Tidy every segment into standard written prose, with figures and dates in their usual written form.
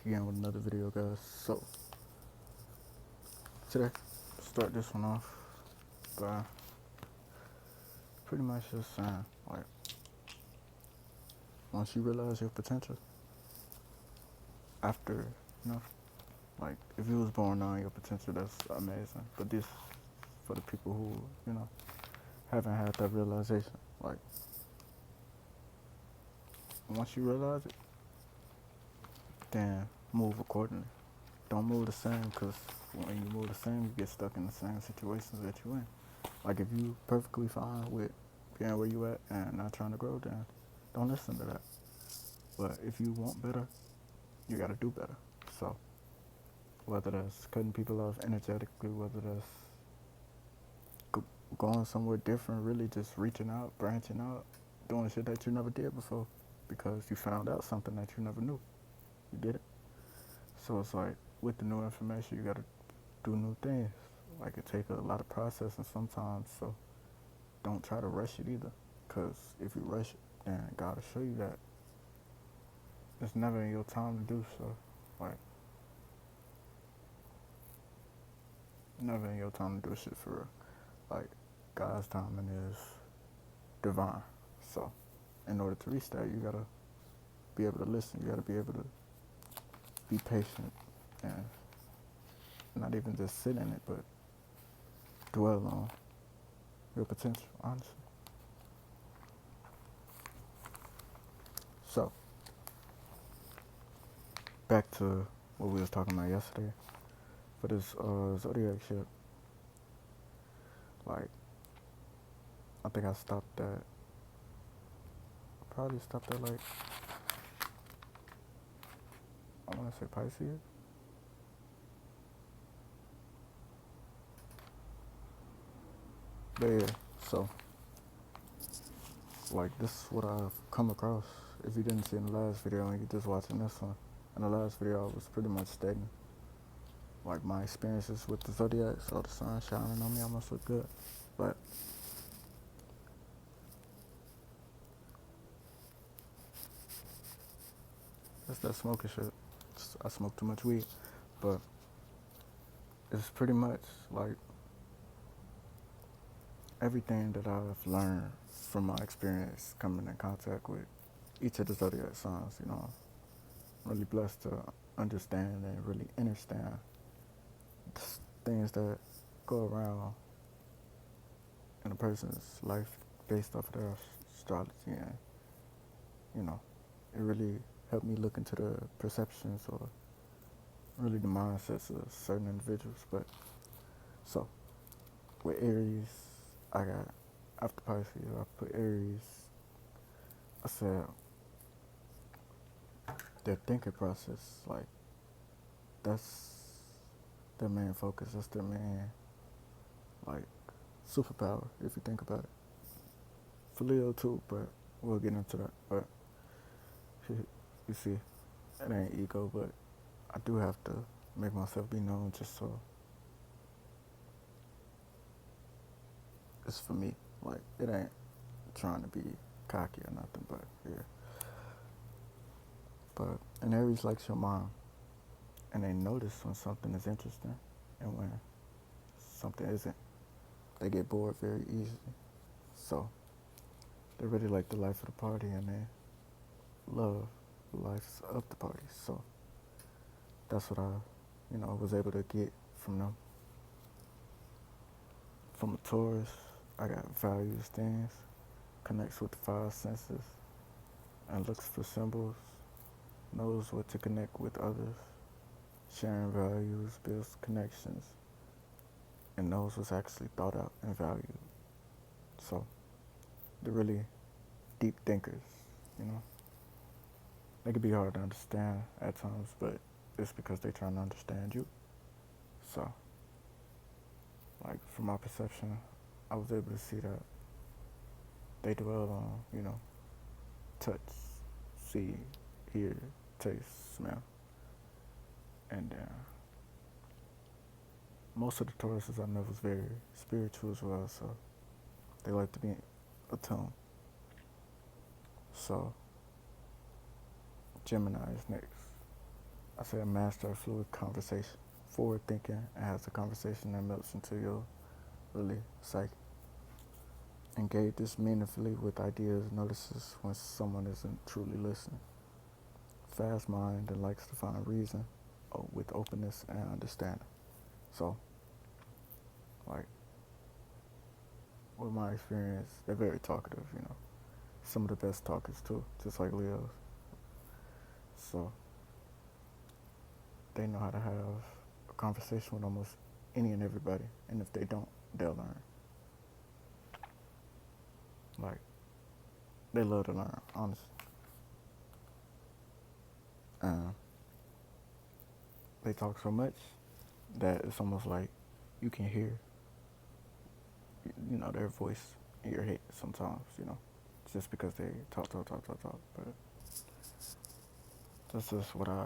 again with another video, guys. So today, start this one off by pretty much just saying, like, once you realize your potential, after, you know, like, if you was born knowing your potential, that's amazing. But this, for the people who, haven't had that realization, like, once you realize it, then move accordingly. Don't move the same, because when you move the same, you get stuck in the same situations that you in. Like, if you perfectly fine with being where you at and not trying to grow, then don't listen to that. But if you want better, you gotta do better. So whether that's cutting people off energetically, whether that's going somewhere different, really just reaching out, branching out, doing shit that you never did before because you found out something that you never knew. You get it? So it's like, with the new information, you gotta do new things. Like, it takes a lot of processing sometimes, so don't try to rush it either. Because if you rush it, then God will show you that it's never in your time to do so. Like, never in your time to do shit for real. Like, God's timing is divine. So, in order to reach that, you gotta be able to listen. You gotta be able to be patient and not even just sit in it, but dwell on your potential, honestly. So, back to what we was talking about yesterday. For this Zodiac shit, like, I think I stopped at, like, I want to say Pisces. But yeah, so, like, this is what I've come across. If you didn't see in the last video and you're just watching this one, in the last video I was pretty much stating, like, my experiences with the Zodiacs, all the sun shining on me, I must look good. But that's that smoking shit. I smoke too much weed. But it's pretty much like everything that I've learned from my experience coming in contact with each of the Zodiac signs, I'm really blessed to understand and really understand things that go around in a person's life based off of their astrology, and it really helped me look into the perceptions or really the mindsets of certain individuals. But so with Aries, I got, after Pisces, I put Aries. I said their thinking process, like, that's their main focus. That's their main, like, superpower, if you think about it. For Leo too, but we'll get into that. But you see, it ain't ego, but I do have to make myself be known just so it's for me. Like, it ain't trying to be cocky or nothing, but yeah. But an Aries likes your mind, and they notice when something is interesting and when something isn't. They get bored very easily. So they really like the life of the party, and they love the lives of the party. So that's what I, was able to get from them. From a Taurus, I got values things, connects with the five senses, and looks for symbols, knows what to connect with others, sharing values, builds connections, and knows what's actually thought out and valued. So they're really deep thinkers, They can be hard to understand at times, but it's because they're trying to understand you. So, like, from my perception, I was able to see that they dwell on, touch, see, hear, taste, smell. And most of the Tauruses I know was very spiritual as well, so they like to be attuned. So, Gemini is next. I say a master of fluid conversation, forward thinking, and has a conversation that melts into your really psyche. Engage this meaningfully with ideas, notices when someone isn't truly listening. Fast mind and likes to find reason with openness and understanding. So, like, with my experience, they're very talkative, you know. Some of the best talkers too, just like Leos. So, they know how to have a conversation with almost any and everybody. And if they don't, they'll learn. Like, they love to learn, honestly. They talk so much that it's almost like you can hear, their voice in your head sometimes, just because they talk. But that's just what I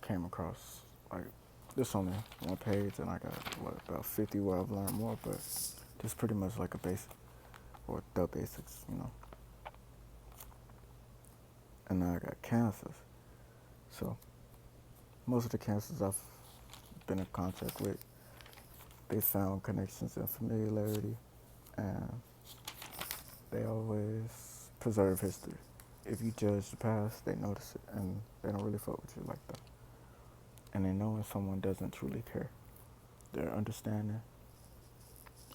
came across. Like, this only one page, and I got, about 50 where I've learned more, but this pretty much like a basic, or the basics. And then I got cancers. So, most of the cancers I've been in contact with, they found connections and familiarity, and they always preserve history. If you judge the past, they notice it, and they don't really fuck with you like that. And they know when someone doesn't truly care. They're understanding,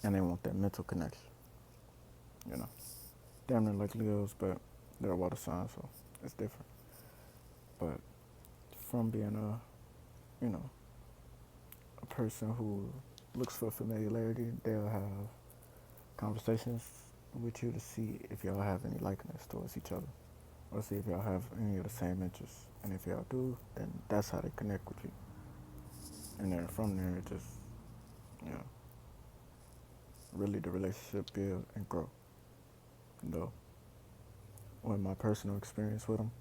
and they want that mental connection. Damn near like Leos, but they're a water sign, so it's different. But from being a person who looks for familiarity, they'll have conversations with you to see if y'all have any likeness towards each other, or see if y'all have any of the same interests. And if y'all do, then that's how they connect with you. And then from there, it just, really the relationship build and grow. Though, with my personal experience with them,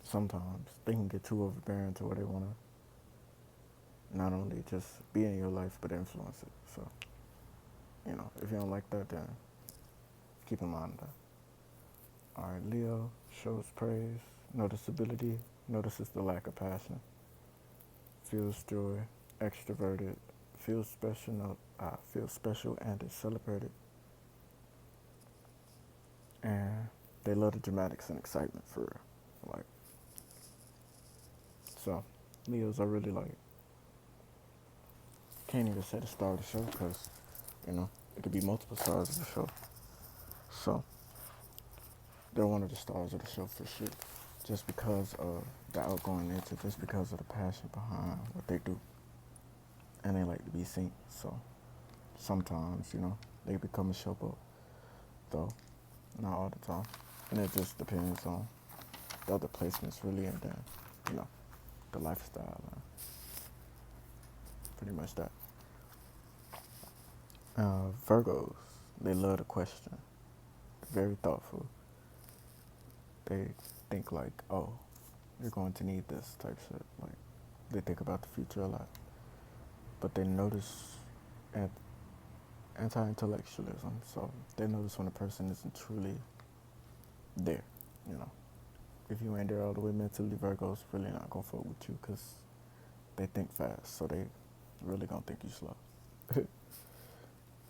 sometimes they can get too overbearing to where they want to not only just be in your life, but influence it. So, if you don't like that, then keep in mind that. All right, Leo shows praise, noticeability, notices the lack of passion, feels joy, extroverted, feels special and is celebrated. And they love the dramatics and excitement for real. Like, so, Leos are really like, can't even say the star of the show because, it could be multiple stars of the show. So, they're one of the stars of the show for sure. Just because of the outgoing nature, just because of the passion behind what they do. And they like to be seen. So, sometimes, they become a showboat. Though, not all the time. And it just depends on the other placements really, and then, the lifestyle. Pretty much that. Virgos, they love to question. They're very thoughtful. They think like, oh, you're going to need this type shit. Like, they think about the future a lot. But they notice anti-intellectualism. So they notice when a person isn't truly there, If you ain't there all the way mentally, Virgo's really not going to fuck with you because they think fast. So they really going to think you slow.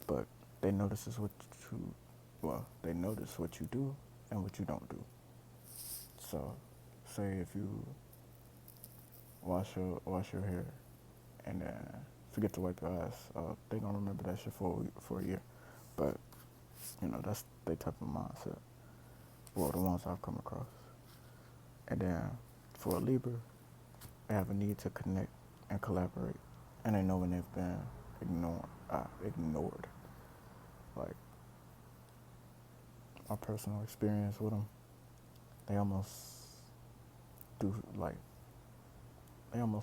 But they notice they notice what you do and what you don't do. So, say if you wash your hair and then forget to wipe your ass, they gonna remember that shit for a year. But that's their type of mindset. Well, the ones I've come across. And then for a Libra, they have a need to connect and collaborate, and they know when they've been ignored. Like, my personal experience with them, they almost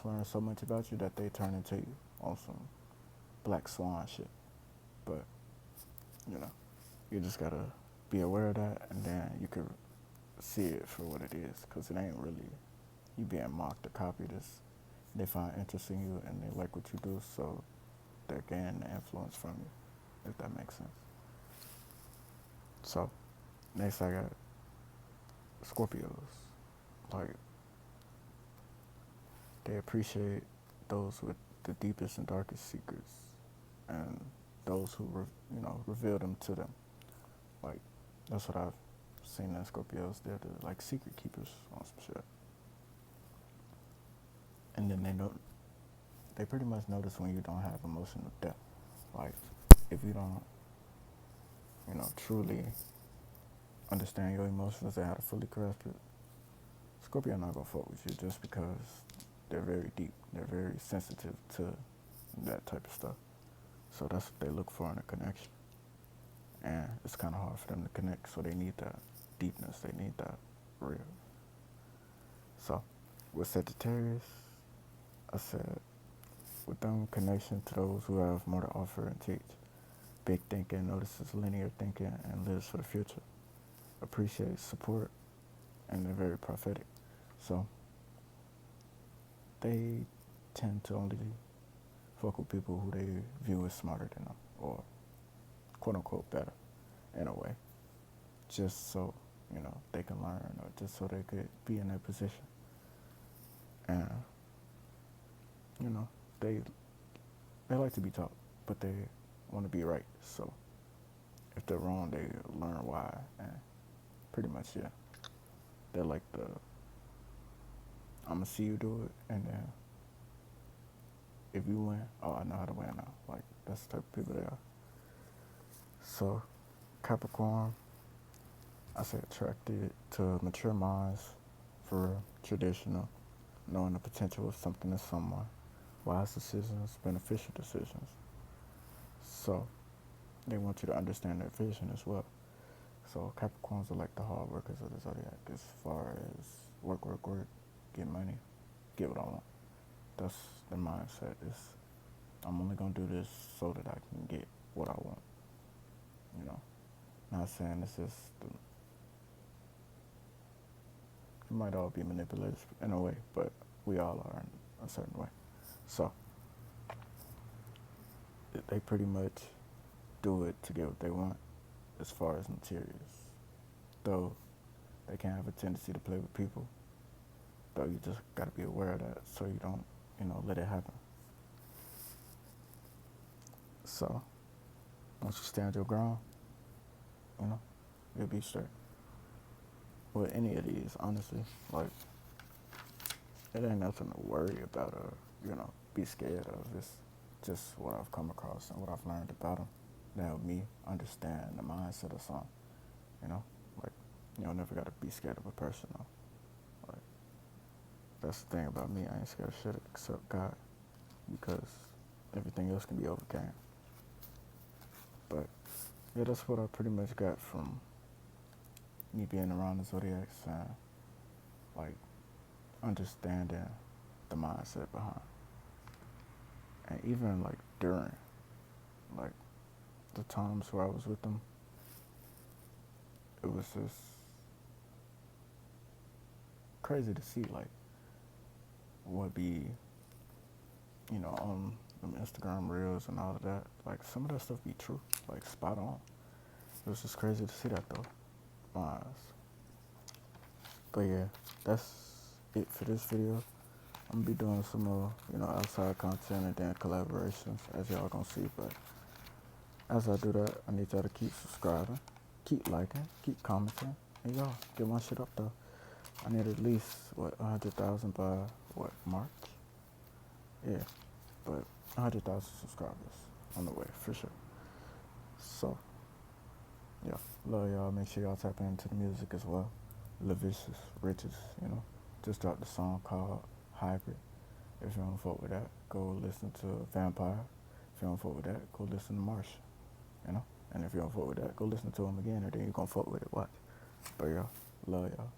learn so much about you that they turn into you on some black swan shit. But, you just gotta be aware of that, and then you can see it for what it is, because it ain't really you being mocked or copied. They find interest in you and they like what you do, so they're gaining the influence from you, if that makes sense. So, next I got Scorpios. Like, they appreciate those with the deepest and darkest secrets, and those who reveal them to them. Like that's what I've seen in Scorpios. They're the like secret keepers on some shit. And then they pretty much notice when you don't have emotional depth. Like if you don't, truly understand your emotions and how to fully grasp it, Scorpio not gonna fuck with you just because they're very deep. They're very sensitive to that type of stuff. So that's what they look for in a connection. And it's kind of hard for them to connect, so they need that deepness. They need that real. So with Sagittarius, I said, with them connection to those who have more to offer and teach. Big thinking, notices linear thinking, and lives for the future. Appreciates support, and they're very prophetic. So they tend to only fuck with people who they view as smarter than them, or quote unquote better, in a way. Just so, they can learn, or just so they could be in their position. And, they like to be taught, but they want to be right. So if they're wrong, they learn why, and pretty much, yeah. They're like I'm gonna see you do it, and then if you win, oh, I know how to win now. Like, that's the type of people they are. So, Capricorn, I say attracted to mature minds, for traditional, knowing the potential of something in someone, wise decisions, beneficial decisions. So, they want you to understand their vision as well. So, Capricorns are like the hard workers of the Zodiac as far as work, get money, get what I want. That's the mindset. I'm only going to do this so that I can get what I want. Not saying it's just, it might all be manipulative in a way, but we all are in a certain way. So, they pretty much do it to get what they want as far as materials. Though they can have a tendency to play with people, though you just got to be aware of that so you don't, let it happen. So, once you stand your ground, you'll be straight. With any of these, honestly, like, it ain't nothing to worry about or, be scared of. It's just what I've come across and what I've learned about them that help me understand the mindset of some, like, you don't never got to be scared of a person, though. Like, that's the thing about me. I ain't scared of shit except God, because everything else can be overcame. But yeah, that's what I pretty much got from me being around the Zodiacs and like understanding the mindset behind. And even like during like the times where I was with them, it was just crazy to see like what be, on them Instagram reels and all of that. Like some of that stuff be true, like spot on. It was just crazy to see that though, my eyes. But yeah, that's it for this video. I'm gonna be doing some more, outside content and then collaborations, as y'all gonna see. But as I do that, I need y'all to keep subscribing, keep liking, keep commenting, and y'all get my shit up though. I need at least 100,000 by March? Yeah, but 100,000 subscribers on the way for sure. So yeah, love y'all. Make sure y'all tap into the music as well. Lavicious Riches, just dropped a song called Hybrid. If you don't fuck with that, go listen to Vampire. If you don't fuck with that, go listen to Marsh. And if you don't fuck with that, go listen to him again, and then you gonna fuck with it. Watch. But y'all, love y'all.